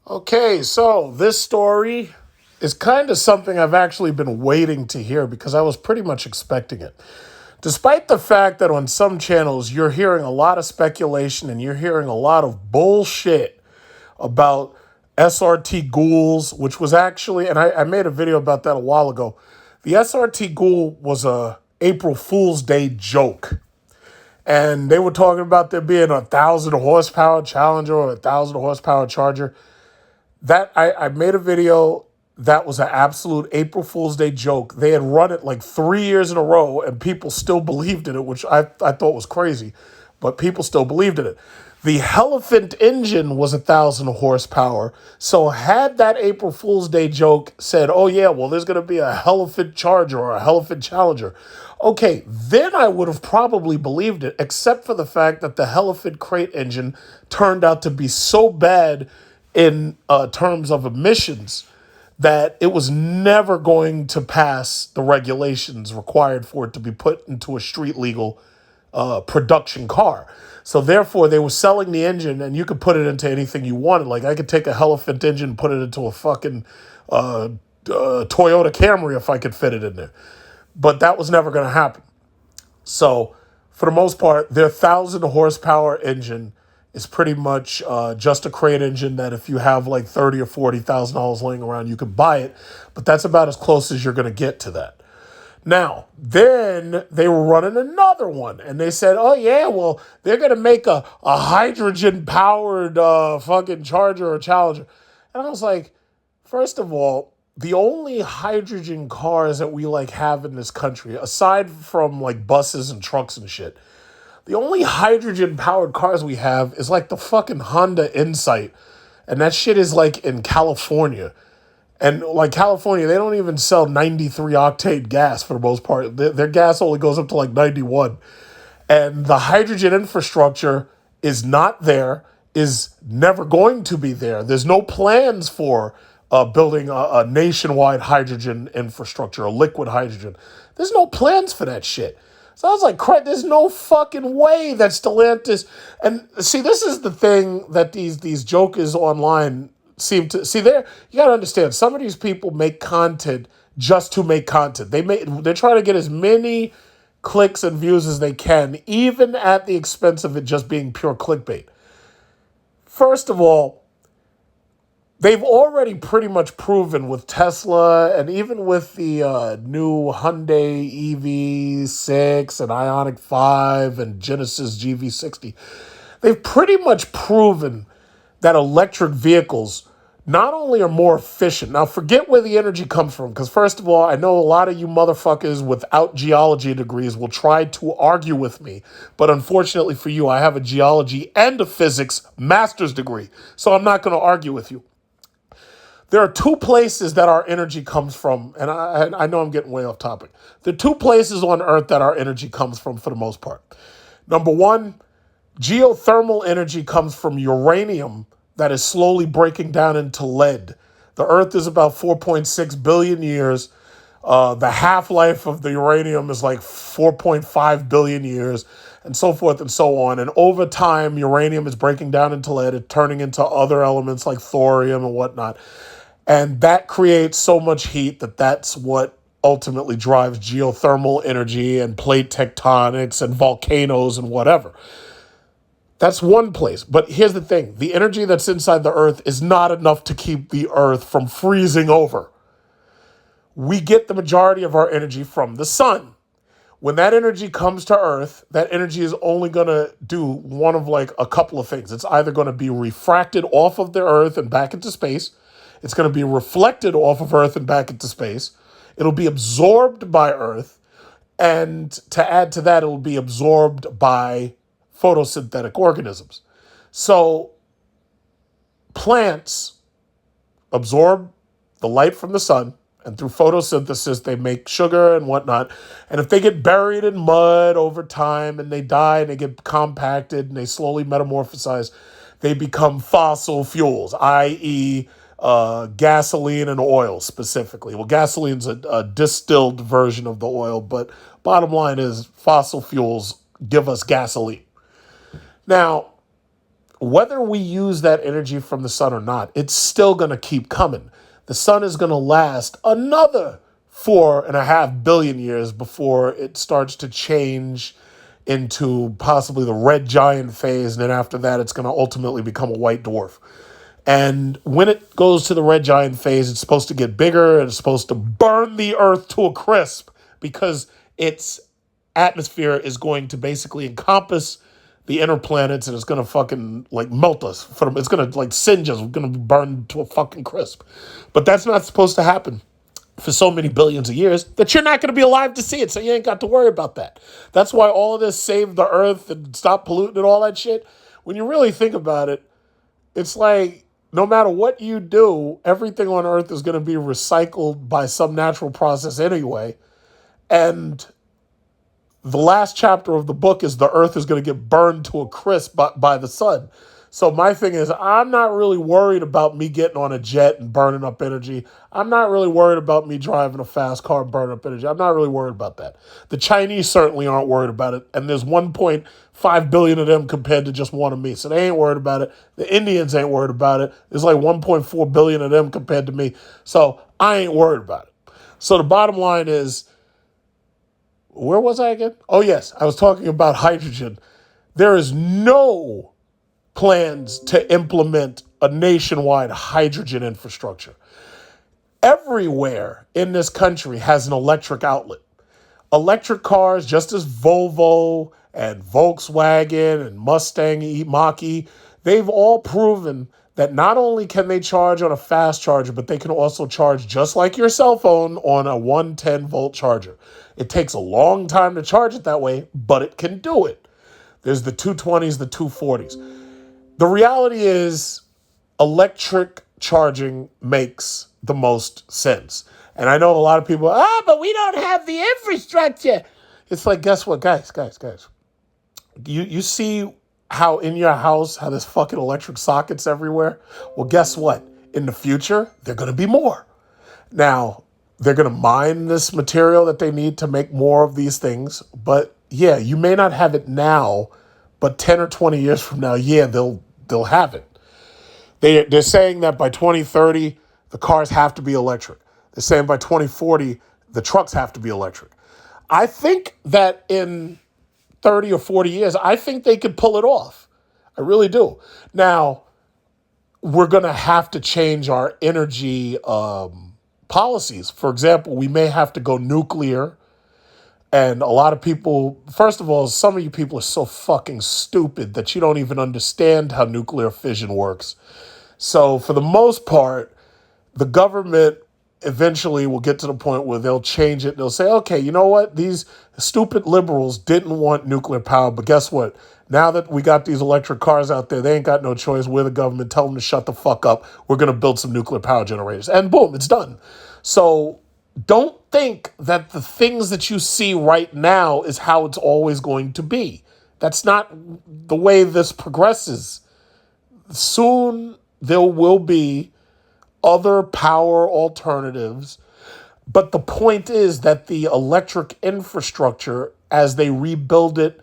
Okay, so this story is kind of something I've actually been waiting to hear because I was pretty much expecting it. Despite the fact that on some channels you're hearing a lot of speculation and you're hearing a lot of bullshit about SRT ghouls, which was actually, and I made a video about that a while ago. The SRT ghoul was a April Fool's Day joke. And they were talking about there being 1,000 horsepower Challenger or 1,000 horsepower Charger. I made a video that was an absolute April Fool's Day joke. They had run it like 3 years in a row and people still believed in it, which I thought was crazy, but people still believed in it. The Elephant engine was 1,000 horsepower. So had that April Fool's Day joke said, oh yeah, well there's going to be a Elephant Charger or a Elephant Challenger. Okay, then I would have probably believed it, except for the fact that the Elephant crate engine turned out to be so bad in terms of emissions that it was never going to pass the regulations required for it to be put into a street legal production car. So therefore, they were selling the engine, and you could put it into anything you wanted. Like I could take a Elephant engine, put it into a fucking Toyota Camry if I could fit it in there. But that was never going to happen. So for the most part, their 1,000 horsepower engine is pretty much just a crate engine that if you have like $30,000 or $40,000 laying around, you could buy it. But that's about as close as you're going to get to that. Now, then they were running another one, and they said, oh, yeah, well, they're going to make a hydrogen-powered fucking Charger or Challenger. And I was like, first of all, the only hydrogen cars that we like have in this country, aside from like buses and trucks and shit, the only hydrogen-powered cars we have is like the fucking Honda Insight, and that shit is like in California. And like California, they don't even sell 93 octane gas for the most part. Their gas only goes up to like 91. And the hydrogen infrastructure is not there, is never going to be there. There's no plans for building a nationwide hydrogen infrastructure, a liquid hydrogen. There's no plans for that shit. So I was like, crap, there's no fucking way that Stellantis. And see, this is the thing that these jokers online seem to see there. You got to understand, some of these people make content just to make content. They're trying to get as many clicks and views as they can, even at the expense of it just being pure clickbait. First of all, they've already pretty much proven with Tesla and even with the new Hyundai EV6 and Ioniq 5 and Genesis GV60, they've pretty much proven that electric vehicles not only are more efficient. Now, forget where the energy comes from, because first of all, I know a lot of you motherfuckers without geology degrees will try to argue with me, but unfortunately for you, I have a geology and a physics master's degree, so I'm not going to argue with you. There are two places that our energy comes from, and I know I'm getting way off topic. There are two places on Earth that our energy comes from for the most part. Number one, geothermal energy comes from uranium that is slowly breaking down into lead. The Earth is about 4.6 billion years. The half-life of the uranium is like 4.5 billion years, and so forth and so on. And over time, uranium is breaking down into lead, it's turning into other elements like thorium and whatnot. And that creates so much heat that's what ultimately drives geothermal energy and plate tectonics and volcanoes and whatever. That's one place. But here's the thing. The energy that's inside the Earth is not enough to keep the Earth from freezing over. We get the majority of our energy from the sun. When that energy comes to Earth, that energy is only going to do one of like a couple of things. It's either going to be refracted off of the Earth and back into space. It's going to be reflected off of Earth and back into space. It'll be absorbed by Earth. And to add to that, it will be absorbed by photosynthetic organisms. So plants absorb the light from the sun, and through photosynthesis, they make sugar and whatnot. And if they get buried in mud over time and they die and they get compacted and they slowly metamorphosize, they become fossil fuels, i.e., gasoline and oil specifically. Well, gasoline's a distilled version of the oil, but bottom line is fossil fuels give us gasoline. Now, whether we use that energy from the sun or not, it's still going to keep coming. The sun is going to last another 4.5 billion years before it starts to change into possibly the red giant phase. And then after that, it's going to ultimately become a white dwarf. And when it goes to the red giant phase, it's supposed to get bigger and it's supposed to burn the earth to a crisp because its atmosphere is going to basically encompass the inner planets and it's going to fucking like melt us. It's going to like singe us. We're going to be burned to a fucking crisp. But that's not supposed to happen for so many billions of years that you're not going to be alive to see it. So you ain't got to worry about that. That's why all of this save the earth and stop polluting and all that shit. When you really think about it, it's like no matter what you do, everything on earth is going to be recycled by some natural process anyway. And the last chapter of the book is the earth is going to get burned to a crisp by the sun. So my thing is, I'm not really worried about me getting on a jet and burning up energy. I'm not really worried about me driving a fast car and burning up energy. I'm not really worried about that. The Chinese certainly aren't worried about it. And there's 1.5 billion of them compared to just one of me. So they ain't worried about it. The Indians ain't worried about it. There's like 1.4 billion of them compared to me. So I ain't worried about it. So the bottom line is, where was I again? Oh, yes. I was talking about hydrogen. There is no plans to implement a nationwide hydrogen infrastructure. Everywhere in this country has an electric outlet. Electric cars, just as Volvo and Volkswagen and Mustang Mach-E, they've all proven that not only can they charge on a fast charger, but they can also charge just like your cell phone on a 110-volt charger. It takes a long time to charge it that way, but it can do it. There's the 220s, the 240s. The reality is electric charging makes the most sense. And I know a lot of people, but we don't have the infrastructure. It's like, guess what, guys. You see how in your house, how there's fucking electric sockets everywhere? Well, guess what? In the future, they're going to be more. Now, they're going to mine this material that they need to make more of these things. But yeah, you may not have it now, but 10 or 20 years from now, yeah, they'll have it. They're saying that by 2030, the cars have to be electric. They're saying by 2040, the trucks have to be electric. I think that in 30 or 40 years, I think they could pull it off. I really do. Now, we're going to have to change our energy policies. For example, we may have to go nuclear. And a lot of people, first of all, some of you people are so fucking stupid that you don't even understand how nuclear fission works. So for the most part, the government eventually will get to the point where they'll change it. They'll say, okay, you know what? These stupid liberals didn't want nuclear power, but guess what? Now that we got these electric cars out there, they ain't got no choice. We're the government. Tell them to shut the fuck up. We're going to build some nuclear power generators. And boom, it's done. So don't think that the things that you see right now is how it's always going to be. That's not the way this progresses. Soon there will be other power alternatives. But the point is that the electric infrastructure, as they rebuild it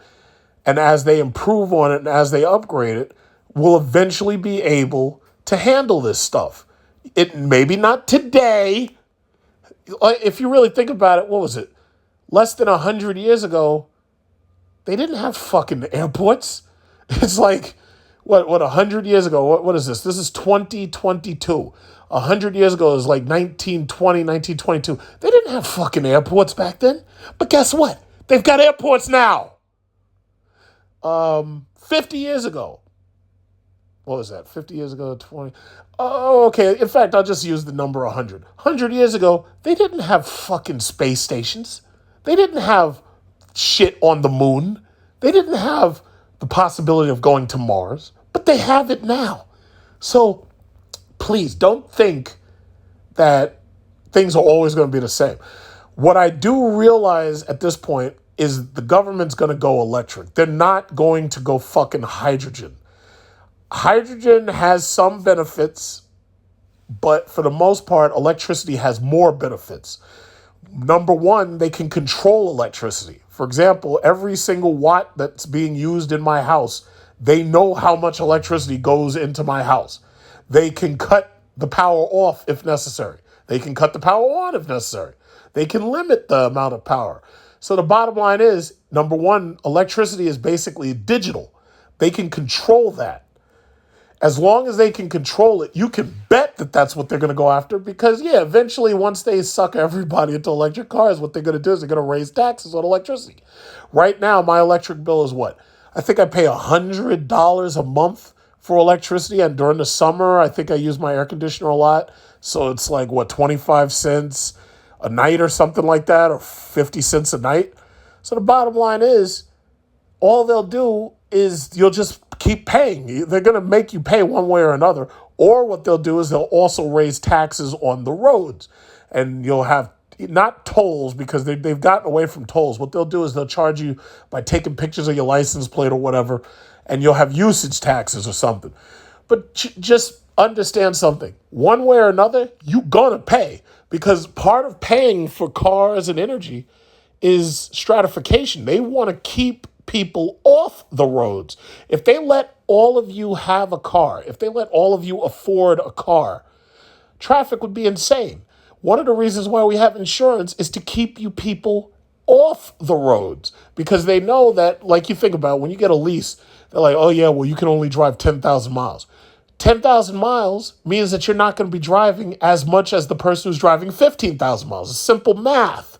and as they improve on it and as they upgrade it, will eventually be able to handle this stuff. It maybe not today. If you really think about it, what was it? Less than 100 years ago, they didn't have fucking airports. It's like, what 100 years ago, what is this? This is 2022. 100 years ago, it was like 1920, 1922. They didn't have fucking airports back then. But guess what? They've got airports now. 50 years ago. What was that? 50 years ago, 20. Oh, okay. In fact, I'll just use the number 100. 100 years ago, they didn't have fucking space stations. They didn't have shit on the moon. They didn't have the possibility of going to Mars. But they have it now. So please don't think that things are always going to be the same. What I do realize at this point is the government's going to go electric. They're not going to go fucking hydrogen. Hydrogen has some benefits, but for the most part, electricity has more benefits. Number one, they can control electricity. For example, every single watt that's being used in my house They know how much electricity goes into my house. They can cut the power off if necessary. They can cut the power on if necessary. They can limit the amount of power. So the bottom line is, number one, electricity is basically digital. They can control that. As long as they can control it, you can bet that that's what they're going to go after because, yeah, eventually once they suck everybody into electric cars, what they're going to do is they're going to raise taxes on electricity. Right now, my electric bill is what? I think I pay $100 a month for electricity, and during the summer, I think I use my air conditioner a lot. So it's like, what, 25 cents a night or something like that, or 50 cents a night. So the bottom line is, all they'll do is you'll just keep paying. They're going to make you pay one way or another. Or what they'll do is they'll also raise taxes on the roads. And you'll have not tolls because they've gotten away from tolls. What they'll do is they'll charge you by taking pictures of your license plate or whatever. And you'll have usage taxes or something. But just understand something. One way or another, you're going to pay. Because part of paying for cars and energy is stratification. They want to keep people off the roads. If they let all of you have a car, if they let all of you afford a car, traffic would be insane. One of the reasons why we have insurance is to keep you people off the roads because they know that, like you think about when you get a lease, they're like, oh yeah, well you can only drive 10,000 miles. 10,000 miles means that you're not going to be driving as much as the person who's driving 15,000 miles. It's simple math.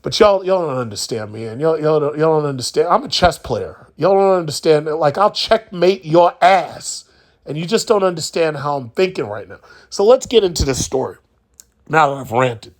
But y'all don't understand me, and y'all don't understand. I'm a chess player. Y'all don't understand. Like, I'll checkmate your ass, and you just don't understand how I'm thinking right now. So let's get into this story. Now that I've ranted,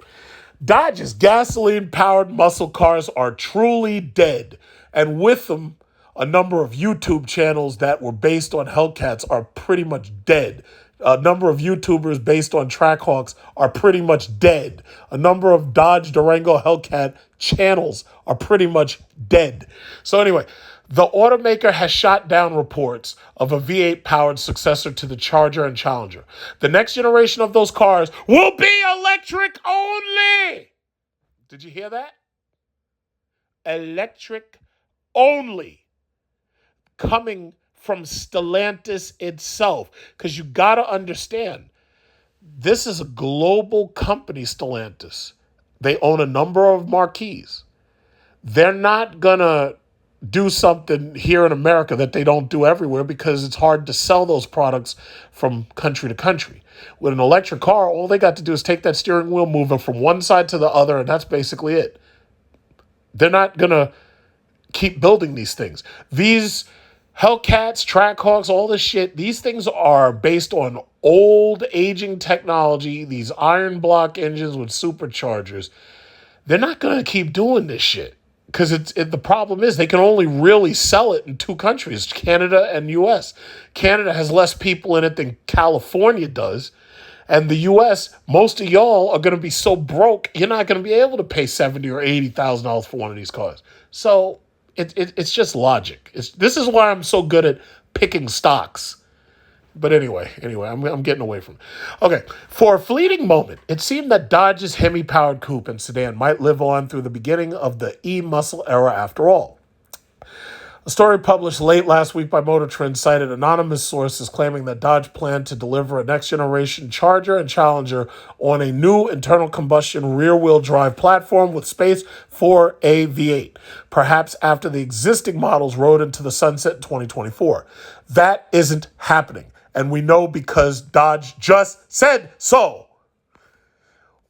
Dodge's gasoline-powered muscle cars are truly dead, and with them, a number of YouTube channels that were based on Hellcats are pretty much dead. A number of YouTubers based on Trackhawks are pretty much dead. A number of Dodge Durango Hellcat channels are pretty much dead. So anyway, the automaker has shot down reports of a V8-powered successor to the Charger and Challenger. The next generation of those cars will be electric only. Did you hear that? Electric only. Coming from Stellantis itself. Because you got to understand, this is a global company, Stellantis. They own a number of marquees. They're not going to do something here in America that they don't do everywhere because it's hard to sell those products from country to country. With an electric car, all they got to do is take that steering wheel, move it from one side to the other, and that's basically it. They're not going to keep building these things. These Hellcats, Trackhawks, all this shit, these things are based on old aging technology, these iron block engines with superchargers. They're not going to keep doing this shit because the problem is they can only really sell it in two countries, Canada and U.S. Canada has less people in it than California does. And the U.S., most of y'all are going to be so broke, you're not going to be able to pay $70,000 or $80,000 for one of these cars. So it's just logic. This is why I'm so good at picking stocks. But anyway, I'm getting away from it. Okay, for a fleeting moment, it seemed that Dodge's Hemi-powered coupe and sedan might live on through the beginning of the e-muscle era after all. A story published late last week by Motor Trend cited anonymous sources claiming that Dodge planned to deliver a next-generation Charger and Challenger on a new internal combustion rear-wheel drive platform with space for a V8, perhaps after the existing models rode into the sunset in 2024. That isn't happening, and we know because Dodge just said so.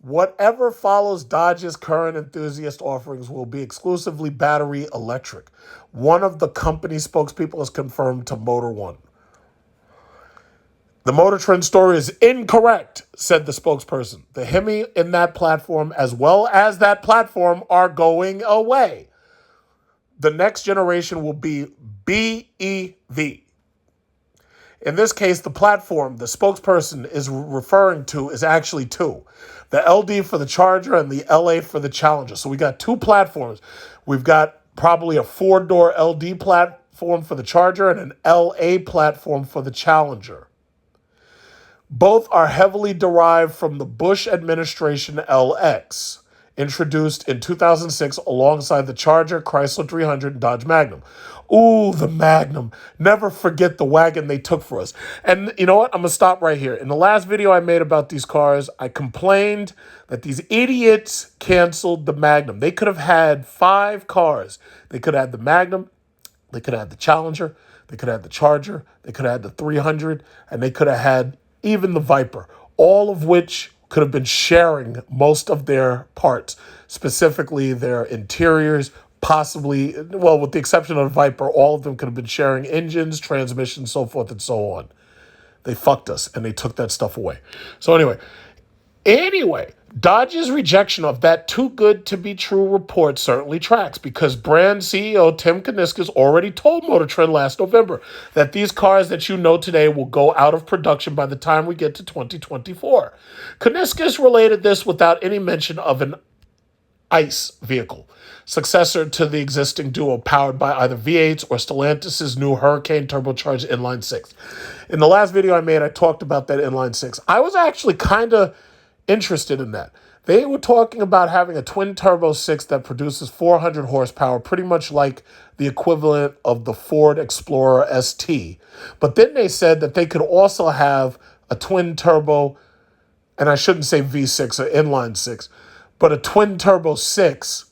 Whatever follows Dodge's current enthusiast offerings will be exclusively battery electric. One of the company's spokespeople has confirmed to Motor One. The Motor Trend story is incorrect, said the spokesperson. The Hemi in that platform, as well as that platform, are going away. The next generation will be BEV. In this case, the platform the spokesperson is referring to is actually two. The LD for the Charger and the LA for the Challenger. So we got two platforms. We've got probably a four-door LD platform for the Charger and an LA platform for the Challenger. Both are heavily derived from the Bush administration LX, introduced in 2006 alongside the Charger, Chrysler 300, and Dodge Magnum. Ooh, the Magnum. Never forget the wagon they took for us. And you know what? I'm going to stop right here. In the last video I made about these cars, I complained that these idiots canceled the Magnum. They could have had 5 cars. They could have had the Magnum. They could have had the Challenger. They could have had the Charger. They could have had the 300. And they could have had even the Viper. All of which could have been sharing most of their parts, specifically their interiors, possibly, well, with the exception of the Viper, all of them could have been sharing engines, transmissions, so forth and so on. They fucked us and they took that stuff away. So anyway, Dodge's rejection of that too good to be true report certainly tracks because brand CEO Tim Kuniskis already told Motor Trend last November that these cars that you know today will go out of production by the time we get to 2024. Kuniskis related this without any mention of an ICE vehicle, successor to the existing duo powered by either V8s or Stellantis' new Hurricane turbocharged inline 6. In the last video I made, I talked about that inline 6. I was actually kind of interested in that. They were talking about having a twin turbo 6 that produces 400 horsepower, pretty much like the equivalent of the Ford Explorer ST. But then they said that they could also have a twin turbo, and I shouldn't say V6 or inline 6, but a twin turbo 6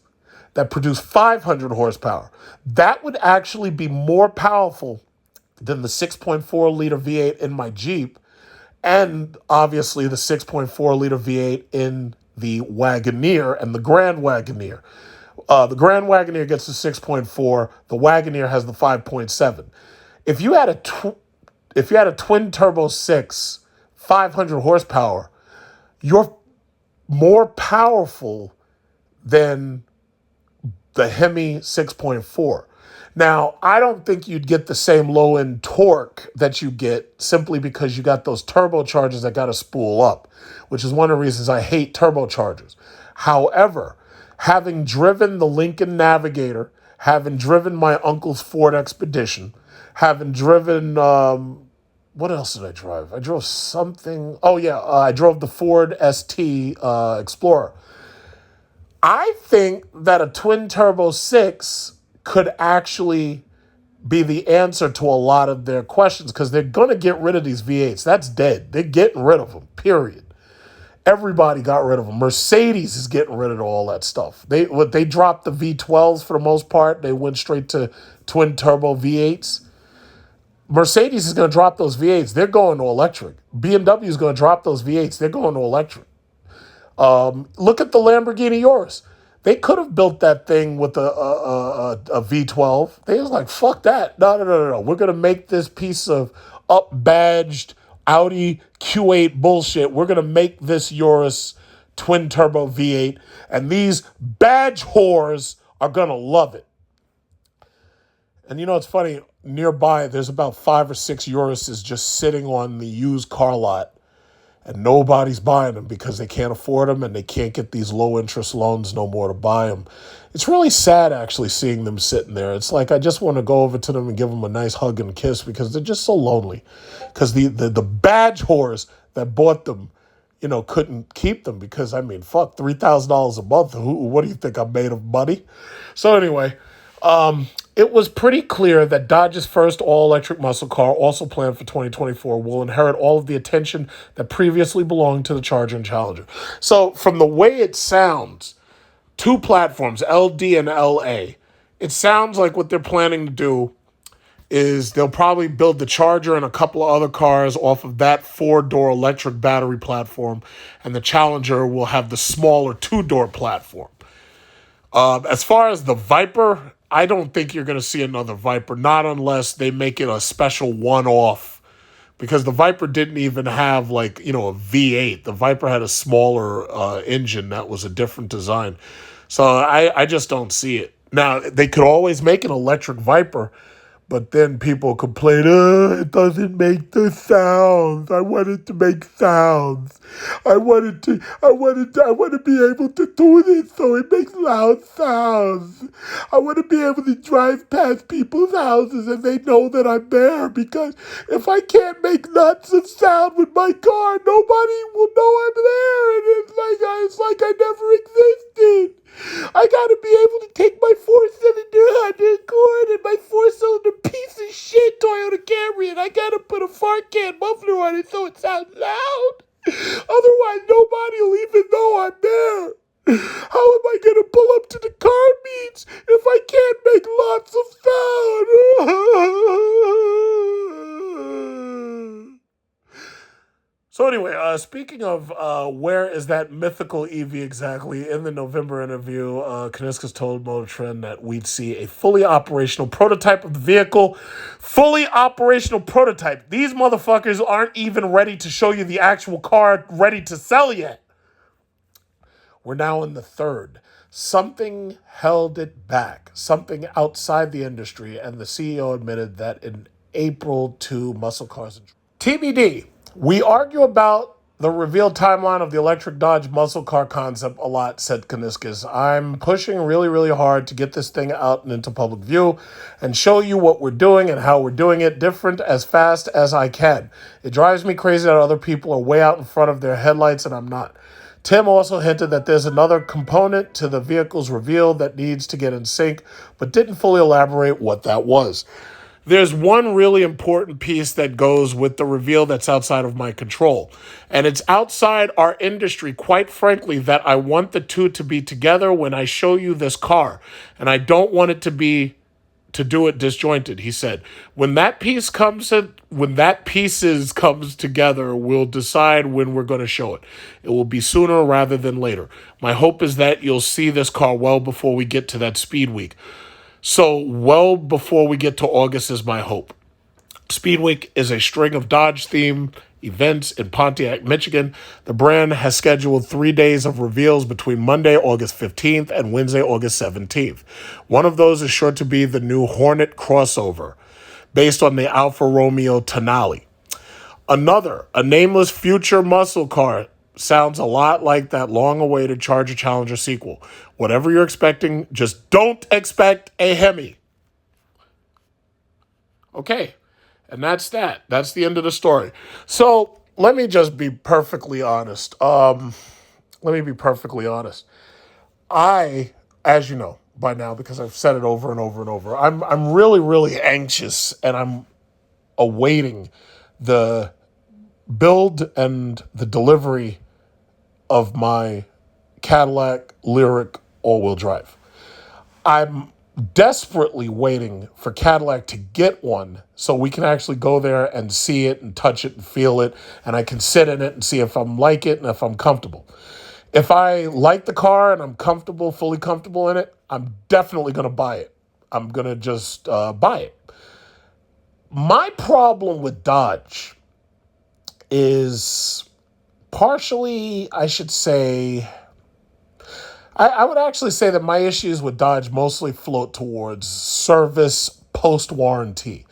that produced 500 horsepower. That would actually be more powerful than the 6.4 liter V8 in my Jeep, and obviously the 6.4 liter V8 in the Wagoneer and the Grand Wagoneer. The Grand Wagoneer gets the 6.4. The Wagoneer has the 5.7. If you had a twin turbo 6, 500 horsepower, you're more powerful than the Hemi 6.4. Now, I don't think you'd get the same low-end torque that you get simply because you got those turbochargers that got to spool up, which is one of the reasons I hate turbochargers. However, having driven the Lincoln Navigator, having driven my uncle's Ford Expedition, having driven, what else did I drive? I drove something. Oh, yeah, I drove the Ford ST Explorer. I think that a twin turbo 6 could actually be the answer to a lot of their questions because they're going to get rid of these V8s. That's dead. They're getting rid of them, period. Everybody got rid of them. Mercedes is getting rid of all that stuff. They dropped the V12s for the most part. They went straight to twin turbo V8s. Mercedes is going to drop those V8s. They're going to electric. BMW is going to drop those V8s. They're going to electric. Look at the Lamborghini Urus. They could have built that thing with a V12. They was like, fuck that. No. We're going to make this piece of up-badged Audi Q8 bullshit. We're going to make this Urus twin-turbo V8, and these badge whores are going to love it. And you know, it's funny. Nearby, there's about 5 or 6 Uruses just sitting on the used car lot. And nobody's buying them because they can't afford them and they can't get these low-interest loans no more to buy them. It's really sad, actually, seeing them sitting there. It's like I just want to go over to them and give them a nice hug and kiss because they're just so lonely. Because the badge whores that bought them, you know, couldn't keep them because, I mean, fuck, $3,000 a month. What do you think I'm made of money? So anyway, it was pretty clear that Dodge's first all-electric muscle car, also planned for 2024, will inherit all of the attention that previously belonged to the Charger and Challenger. So from the way it sounds, 2 platforms, LD and LA, it sounds like what they're planning to do is they'll probably build the Charger and a couple of other cars off of that 4-door electric battery platform, and the Challenger will have the smaller 2-door platform. As far as the Viper, I don't think you're going to see another Viper, not unless they make it a special one-off, because the Viper didn't even have, like, you know, a V8. The Viper had a smaller engine that was a different design. So I just don't see it. Now, they could always make an electric Viper, but then people complain, it doesn't make the sounds. I want it to make sounds. I want to be able to do this so it makes loud sounds. I want to be able to drive past people's houses and they know that I'm there, because if I can't make lots of sound with my car, nobody will know I'm there, and it's like I never existed. I gotta be able to take my 4-cylinder Honda Accord and my 4-cylinder piece of shit Toyota Camry, and I gotta put a fart can muffler on it so it sounds loud. Otherwise, nobody will even know I'm there. How am I gonna pull up to the car meets if I can't make lots of sound? So anyway, speaking of where is that mythical EV exactly, in the November interview, Kuniskis told Motor Trend that we'd see a fully operational prototype of the vehicle. Fully operational prototype. These motherfuckers aren't even ready to show you the actual car ready to sell yet. We're now in the third. Something held it back. Something outside the industry, and the CEO admitted that in April to Muscle Cars and TBD. We argue about the revealed timeline of the electric Dodge muscle car concept a lot, said Kuniskis. I'm pushing really, really hard to get this thing out and into public view and show you what we're doing and how we're doing it different as fast as I can. It drives me crazy that other people are way out in front of their headlights and I'm not. Tim also hinted that there's another component to the vehicle's reveal that needs to get in sync, but didn't fully elaborate what that was. There's one really important piece that goes with the reveal that's outside of my control. And it's outside our industry, quite frankly, that I want the two to be together when I show you this car. And I don't want it to do it disjointed, he said. When that pieces comes together, we'll decide when we're going to show it. It will be sooner rather than later. My hope is that you'll see this car well before we get to that speed week. So well before we get to August is my hope. Speed Week is a string of Dodge-themed events in Pontiac, Michigan. The brand has scheduled 3 days of reveals between Monday, August 15th and Wednesday, August 17th. One of those is sure to be the new Hornet crossover, based on the Alfa Romeo Tonale. Another, a nameless future muscle car, sounds a lot like that long-awaited Charger Challenger sequel. Whatever you're expecting, just don't expect a Hemi. Okay, and that's that. That's the end of the story. So let me just be perfectly honest. I, as you know by now, because I've said it over and over and over, I'm really, really anxious, and I'm awaiting the build and the delivery of my Cadillac Lyriq all-wheel drive. I'm desperately waiting for Cadillac to get one so we can actually go there and see it and touch it and feel it, and I can sit in it and see if I'm like it and if I'm comfortable. If I like the car and I'm comfortable, fully comfortable in it, I'm definitely going to buy it. I'm going to just buy it. My problem with Dodge is partially, I should say, I would actually say that my issues with Dodge mostly float towards service post-warranty.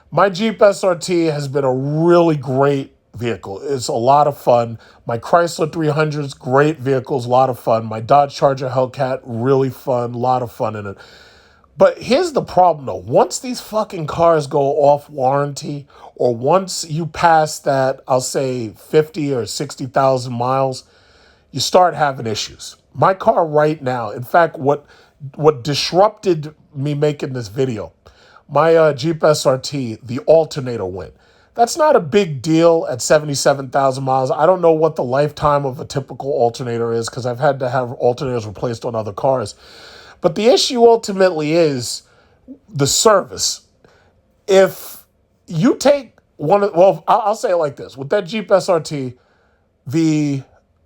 My Jeep SRT has been a really great vehicle. It's a lot of fun. My Chrysler 300's great vehicles, a lot of fun. My Dodge Charger Hellcat, really fun, a lot of fun in it. But here's the problem, though. Once these fucking cars go off warranty, or once you pass that, I'll say 50 or 60,000 miles, you start having issues. My car right now, in fact, what disrupted me making this video, my Jeep SRT, the alternator went. That's not a big deal at 77,000 miles. I don't know what the lifetime of a typical alternator is because I've had to have alternators replaced on other cars. But the issue ultimately is the service. If you take I'll say it like this. With that Jeep SRT, the,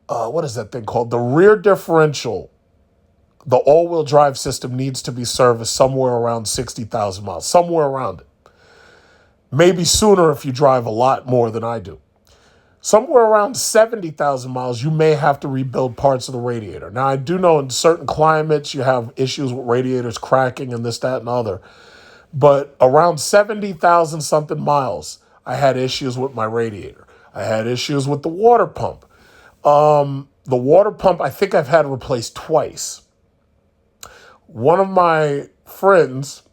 what is that thing called? The rear differential, the all-wheel drive system needs to be serviced somewhere around 60,000 miles, somewhere around it. Maybe sooner if you drive a lot more than I do. Somewhere around 70,000 miles, you may have to rebuild parts of the radiator. Now, I do know in certain climates you have issues with radiators cracking and this, that, and other. But around 70,000 something miles, I had issues with my radiator. I had issues with the water pump. The water pump, I think I've had replaced twice. One of my friends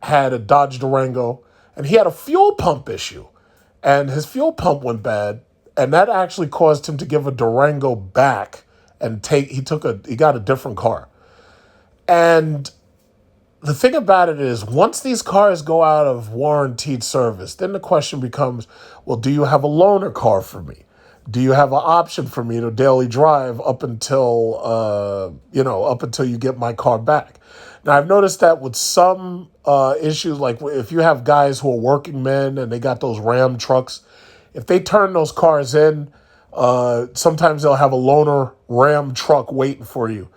had a Dodge Durango, and he had a fuel pump issue. And his fuel pump went bad, and that actually caused him to give a Durango back and he got a different car. And the thing about it is, once these cars go out of warranted service, then the question becomes, well, do you have a loaner car for me? Do you have an option for me to daily drive up until, up until you get my car back? Now, I've noticed that with some issues, like if you have guys who are working men and they got those Ram trucks, if they turn those cars in, sometimes they'll have a loaner Ram truck waiting for you.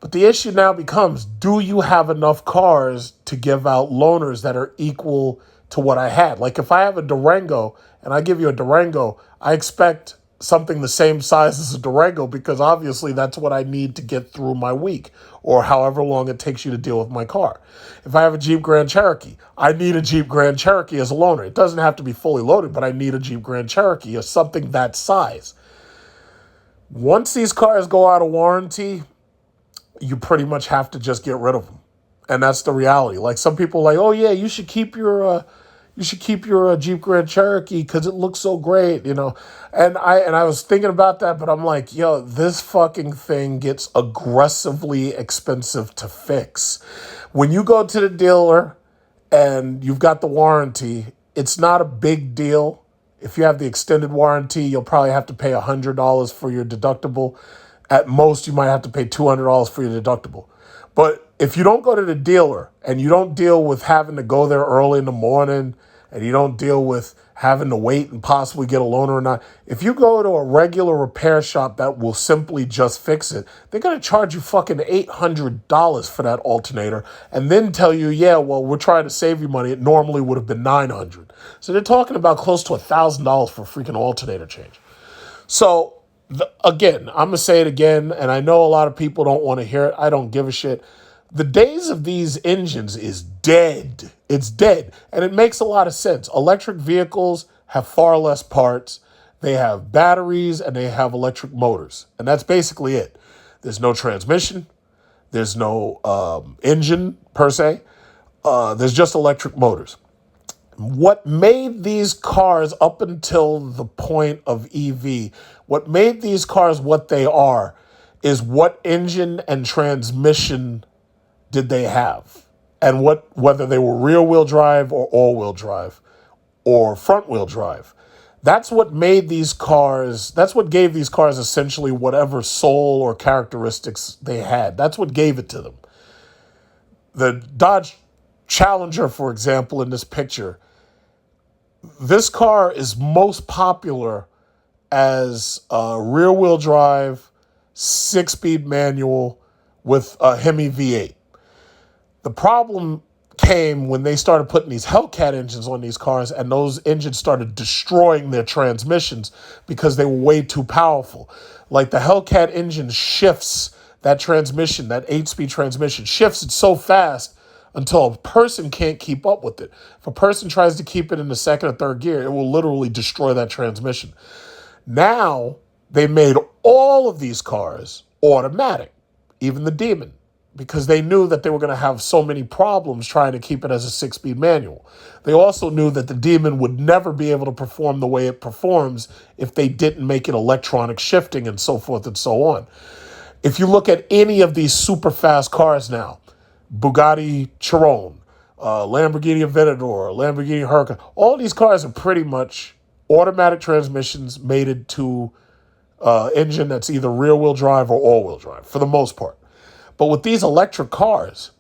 But the issue now becomes, do you have enough cars to give out loaners that are equal to what I had? Like if I have a Durango and I give you a Durango, I expect something the same size as a Durango because obviously that's what I need to get through my week or however long it takes you to deal with my car. If I have a Jeep Grand Cherokee, I need a Jeep Grand Cherokee as a loaner. It doesn't have to be fully loaded, but I need a Jeep Grand Cherokee or something that size. Once these cars go out of warranty, you pretty much have to just get rid of them. And that's the reality. Like some people are like, oh yeah, you should keep your Jeep Grand Cherokee because it looks so great, And I was thinking about that, but I'm like, yo, this fucking thing gets aggressively expensive to fix. When you go to the dealer and you've got the warranty, it's not a big deal. If you have the extended warranty, you'll probably have to pay $100 for your deductible. At most, you might have to pay $200 for your deductible. But if you don't go to the dealer and you don't deal with having to go there early in the morning and you don't deal with having to wait and possibly get a loaner or not, if you go to a regular repair shop that will simply just fix it, they're going to charge you fucking $800 for that alternator and then tell you, yeah, well, we're trying to save you money. It normally would have been $900. So they're talking about close to $1,000 for a freaking alternator change. So again, I'm going to say it again, and I know a lot of people don't want to hear it. I don't give a shit. The days of these engines is dead. It's dead. And it makes a lot of sense. Electric vehicles have far less parts. They have batteries and they have electric motors. And that's basically it. There's no transmission. There's no engine per se. There's just electric motors. What made these cars up until the point of EV, what made these cars what they are is what engine and transmission did they have and whether they were rear-wheel drive or all-wheel drive or front-wheel drive. That's what made these cars, that's what gave these cars essentially whatever soul or characteristics they had. That's what gave it to them. The Dodge Challenger, for example, in this picture, this car is most popular as a rear-wheel drive, 6-speed manual with a Hemi V8. The problem came when they started putting these Hellcat engines on these cars and those engines started destroying their transmissions because they were way too powerful. Like the Hellcat engine shifts that transmission, that 8-speed transmission, shifts it so fast until a person can't keep up with it. If a person tries to keep it in the second or third gear, it will literally destroy that transmission. Now, they made all of these cars automatic, even the Demon, because they knew that they were going to have so many problems trying to keep it as a 6-speed manual. They also knew that the Demon would never be able to perform the way it performs if they didn't make it electronic shifting and so forth and so on. If you look at any of these super fast cars now, Bugatti Chiron, Lamborghini Aventador, Lamborghini Huracan, all these cars are pretty much automatic transmissions mated to engine that's either rear-wheel drive or all-wheel drive, for the most part. But with these electric cars,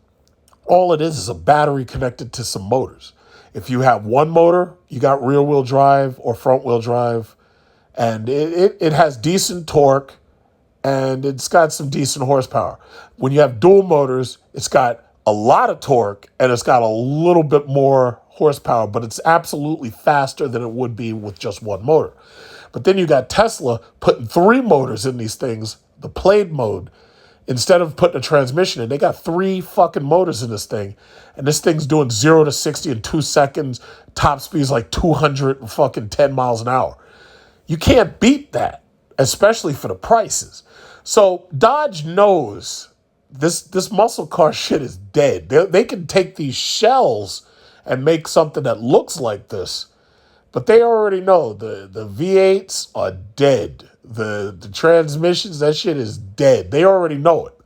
all it is a battery connected to some motors. If you have one motor, you got rear-wheel drive or front-wheel drive, and it has decent torque, and it's got some decent horsepower. When you have dual motors, it's got a lot of torque, and it's got a little bit more horsepower, but it's absolutely faster than it would be with just one motor. But then you got Tesla putting 3 motors in these things, the Plaid mode. Instead of putting a transmission in, they got 3 fucking motors in this thing. And this thing's doing 0 to 60 in 2 seconds. Top speed's like 210 miles an hour. You can't beat that, especially for the prices. So Dodge knows this muscle car shit is dead. They can take these shells and make something that looks like this, but they already know the V8s are dead. The transmissions, that shit is dead. They already know it.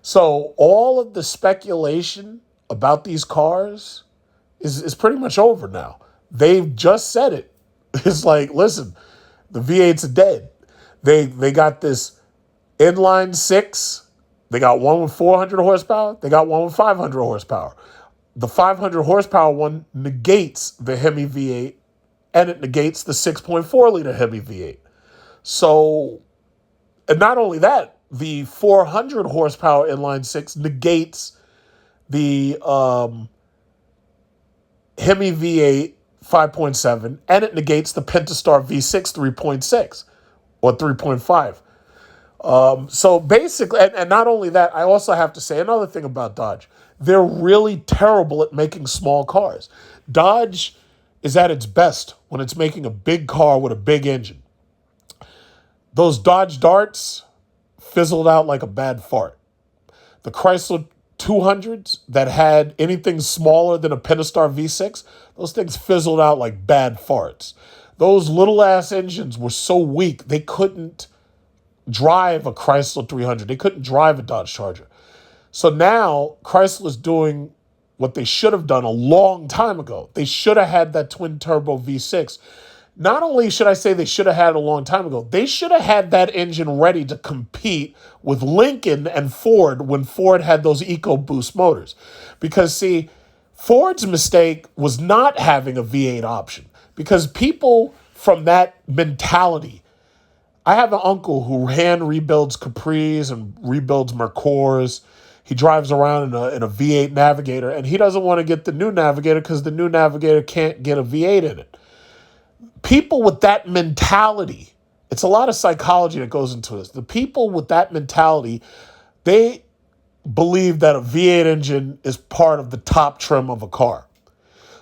So all of the speculation about these cars is pretty much over now. They've just said it. It's like, listen, the V8s are dead. They got this inline six. They got one with 400 horsepower. They got one with 500 horsepower. The 500 horsepower one negates the Hemi V8, and it negates the 6.4 liter Hemi V8. So, and not only that, the 400 horsepower inline six negates the Hemi V8 5.7, and it negates the Pentastar V6 3.6 or 3.5. So basically, and not only that, I also have to say another thing about Dodge. They're really terrible at making small cars. Dodge is at its best when it's making a big car with a big engine. Those Dodge Darts fizzled out like a bad fart. The Chrysler 200s that had anything smaller than a Pentastar V6, those things fizzled out like bad farts. Those little ass engines were so weak, they couldn't drive a Chrysler 300. They couldn't drive a Dodge Charger. So now Chrysler's doing what they should have done a long time ago. They should have had that twin turbo V6. Not only should I say they should have had it a long time ago, they should have had that engine ready to compete with Lincoln and Ford when Ford had those EcoBoost motors. Because, see, Ford's mistake was not having a V8 option. Because people from that mentality, I have an uncle who hand rebuilds Capris and rebuilds Mercors. He drives around in a V8 Navigator, and he doesn't want to get the new Navigator because the new Navigator can't get a V8 in it. People with that mentality, it's a lot of psychology that goes into this. The people with that mentality, they believe that a V8 engine is part of the top trim of a car.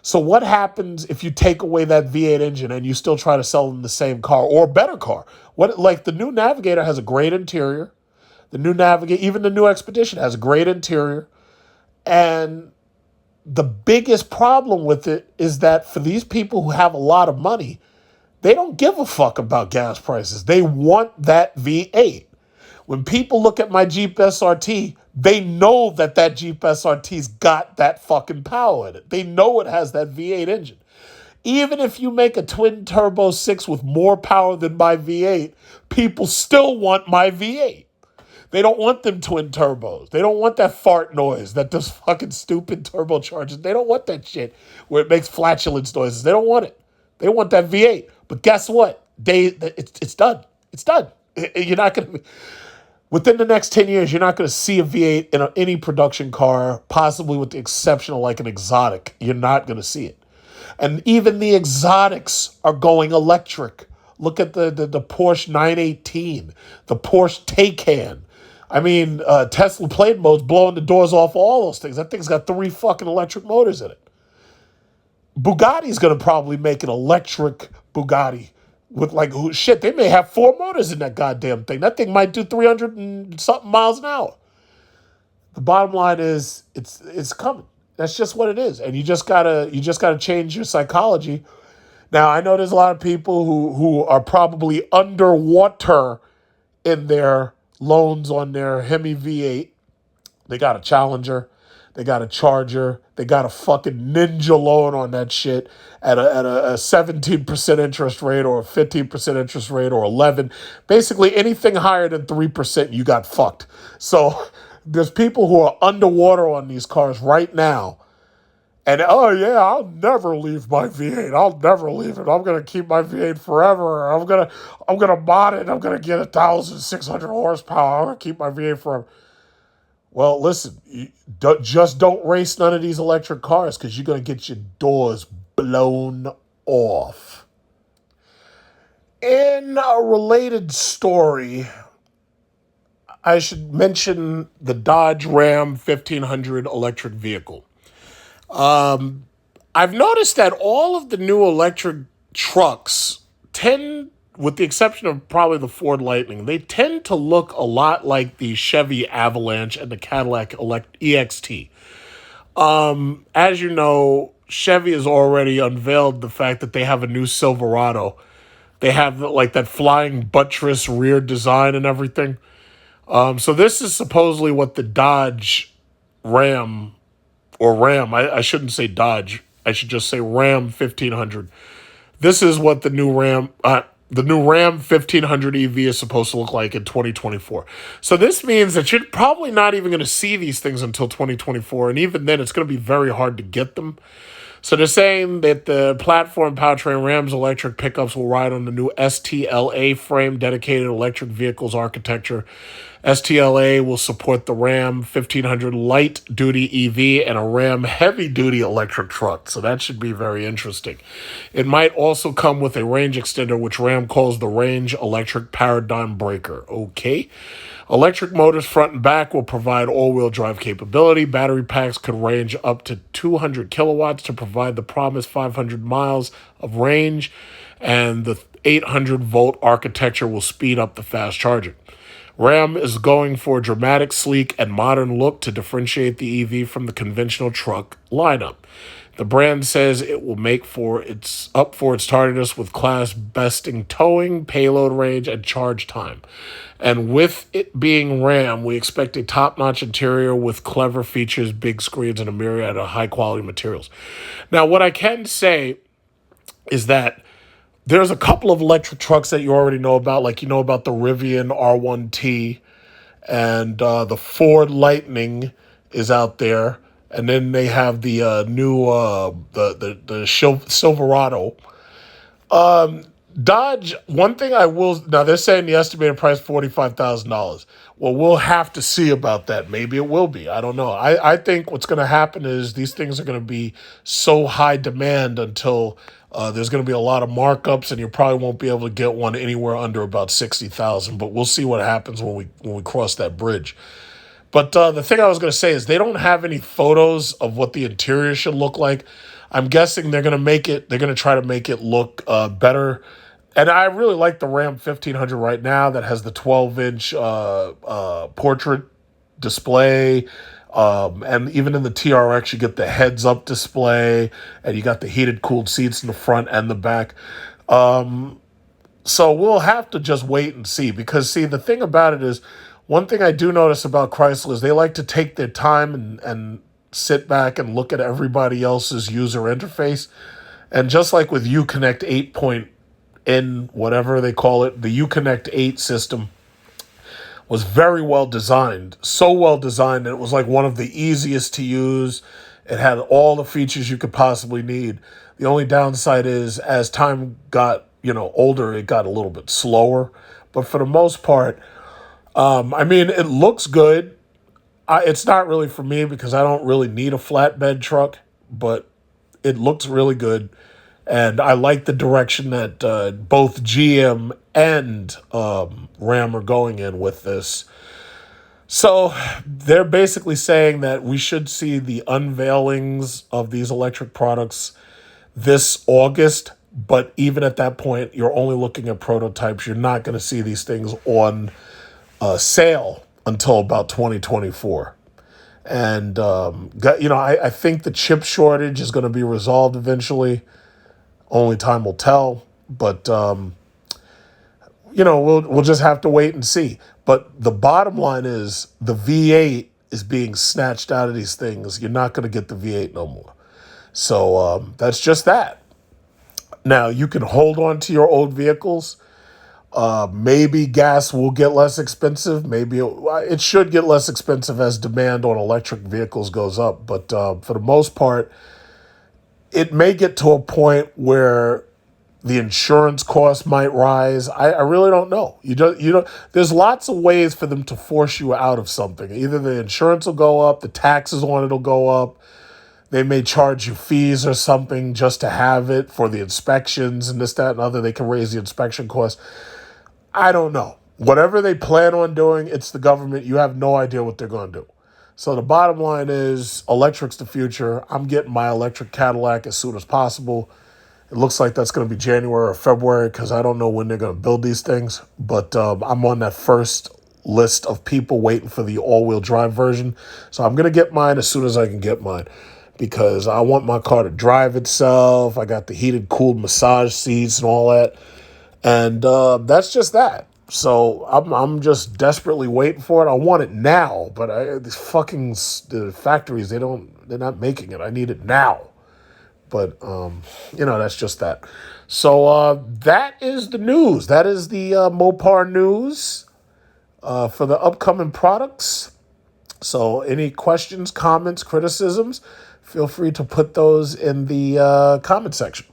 So what happens if you take away that V8 engine and you still try to sell them the same car or a better car? Like the new Navigator has a great interior. The new Navigator, even the new Expedition has a great interior. And the biggest problem with it is that for these people who have a lot of money, they don't give a fuck about gas prices. They want that V8. When people look at my Jeep SRT, they know that Jeep SRT's got that fucking power in it. They know it has that V8 engine. Even if you make a twin turbo 6 with more power than my V8, people still want my V8. They don't want them twin turbos. They don't want that fart noise that does fucking stupid turbochargers. They don't want that shit where it makes flatulence noises. They don't want it. They want that V8. But guess what? It's done. It's done. You're not going to... Within the next 10 years, you're not going to see a V8 in any production car, possibly with the exception of like an exotic. You're not going to see it. And even the exotics are going electric. Look at the Porsche 918, the Porsche Taycan. I mean, Tesla Plaid Mode's blowing the doors off all those things. That thing's got 3 fucking electric motors in it. Bugatti's going to probably make an electric Bugatti with like, shit, they may have 4 motors in that goddamn thing. That thing might do 300 and something miles an hour. The bottom line is it's coming. That's just what it is. And you just gotta change your psychology. Now, I know there's a lot of people who are probably underwater in their loans on their Hemi V8. They got a Challenger. They got a Charger. They got a fucking ninja loan on that shit at a 17% interest rate or a 15% interest rate or 11. Basically, anything higher than 3%, you got fucked. So there's people who are underwater on these cars right now. And, oh, yeah, I'll never leave my V8. I'll never leave it. I'm going to keep my V8 forever. I'm gonna mod it. I'm going to get 1,600 horsepower. I'm going to keep my V8 forever. Well, listen, just don't race none of these electric cars because you're going to get your doors blown off. In a related story, I should mention the Dodge Ram 1500 electric vehicle. I've noticed that all of the new electric trucks tend, with the exception of probably the Ford Lightning, they tend to look a lot like the Chevy Avalanche and the Cadillac EXT. As you know, Chevy has already unveiled the fact that they have a new Silverado. They have like that flying buttress rear design and everything. So this is supposedly what the Dodge Ram, or Ram, I shouldn't say Dodge, I should just say Ram 1500. This is what the new Ram 1500 EV is supposed to look like in 2024. So this means that you're probably not even going to see these things until 2024, and even then, it's going to be very hard to get them. So they're saying that the platform powertrain Ram's electric pickups will ride on the new STLA frame dedicated electric vehicles architecture. STLA will support the Ram 1500 light duty EV and a Ram heavy duty electric truck. So that should be very interesting. It might also come with a range extender, which Ram calls the range electric paradigm breaker. Okay. Electric motors front and back will provide all-wheel drive capability. Battery packs could range up to 200 kilowatts to provide the promised 500 miles of range, and the 800-volt architecture will speed up the fast charging. Ram is going for a dramatic, sleek, and modern look to differentiate the EV from the conventional truck lineup. The brand says it will make up for its tardiness with class-besting towing, payload range, and charge time. And with it being Ram, we expect a top-notch interior with clever features, big screens, and a myriad of high-quality materials. Now, what I can say is that there's a couple of electric trucks that you already know about, like you know about the Rivian R1T, and the Ford Lightning is out there, and then they have the new Silverado. Dodge, one thing I will, now they're saying the estimated price $45,000. Well, we'll have to see about that. Maybe it will be. I don't know. I think what's going to happen is these things are going to be so high demand until there's going to be a lot of markups, and you probably won't be able to get one anywhere under about 60,000. But we'll see what happens when we cross that bridge. But the thing I was going to say is they don't have any photos of what the interior should look like. I'm guessing they're going to try to make it look better. And I really like the Ram 1500 right now that has the 12-inch portrait display. And even in the TRX, you get the heads-up display, and you got the heated, cooled seats in the front and the back. So we'll have to just wait and see, because, see, the thing about it is, one thing I do notice about Chrysler is they like to take their time and sit back and look at everybody else's user interface. And just like with Uconnect 8.N, whatever they call it, the Uconnect 8 system was very well designed. So well designed that it was like one of the easiest to use. It had all the features you could possibly need. The only downside is as time got, older, it got a little bit slower. But for the most part, it looks good. It's not really for me because I don't really need a flatbed truck, but it looks really good. And I like the direction that both GM and Ram are going in with this. So they're basically saying that we should see the unveilings of these electric products this August. But even at that point, you're only looking at prototypes. You're not going to see these things on sale until about 2024. And, I think the chip shortage is going to be resolved eventually. Only time will tell. But, we'll just have to wait and see. But the bottom line is the V8 is being snatched out of these things. You're not going to get the V8 no more. So that's just that. Now, you can hold on to your old vehicles. Maybe gas will get less expensive. Maybe it should get less expensive as demand on electric vehicles goes up. But for the most part, it may get to a point where the insurance costs might rise. I really don't know. There's lots of ways for them to force you out of something. Either the insurance will go up, the taxes on it will go up. They may charge you fees or something just to have it for the inspections and this, that, and other. They can raise the inspection costs. I don't know. Whatever they plan on doing, it's the government. You have no idea what they're going to do. So the bottom line is electric's the future. I'm getting my electric Cadillac as soon as possible. It looks like that's going to be January or February because I don't know when they're going to build these things. But I'm on that first list of people waiting for the all-wheel drive version. So I'm going to get mine as soon as I can get mine because I want my car to drive itself. I got the heated, cooled massage seats and all that. And that's just that. So I'm just desperately waiting for it. I want it now, but these fucking the factories, they're not making it. I need it now. But that's just that. So that is the news. That is the Mopar news for the upcoming products. So any questions, comments, criticisms, feel free to put those in the comment section.